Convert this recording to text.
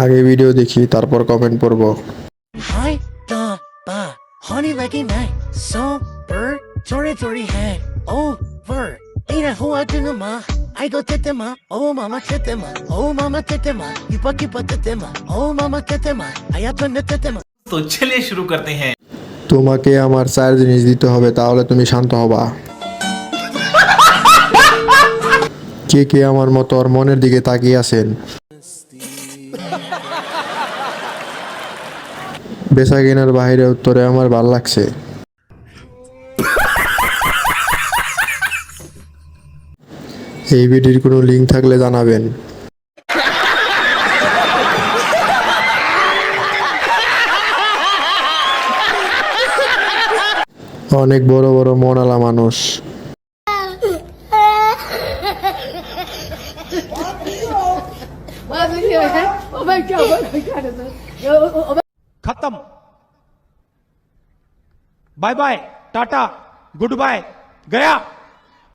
আগে ভিডিও দেখি তারপর কমেন্ট পড়ব। Hi da ba honey lagi nai super chori chori hai over ina hua tunuma I go tetema oh mama tetema kipa tetema oh mama tetema ayatone tetema। तो चलिए शुरू करते हैं। তোমাকে আমার 4 জিনিস দিতে হবে, তাহলে তুমি শান্ত হবা। কে কে আমার মতো ওর মনের দিকে তাকিয়ে আছেন? বেচা কেনার বাইরে উত্তরে আমার ভাল লাগছে। এই ভিডিওর কোনো লিঙ্ক থাকলে জানাবেন। অনেক বড় বড় মনওয়ালা মানুষ। खत्म। Bye bye tata goodbye गया।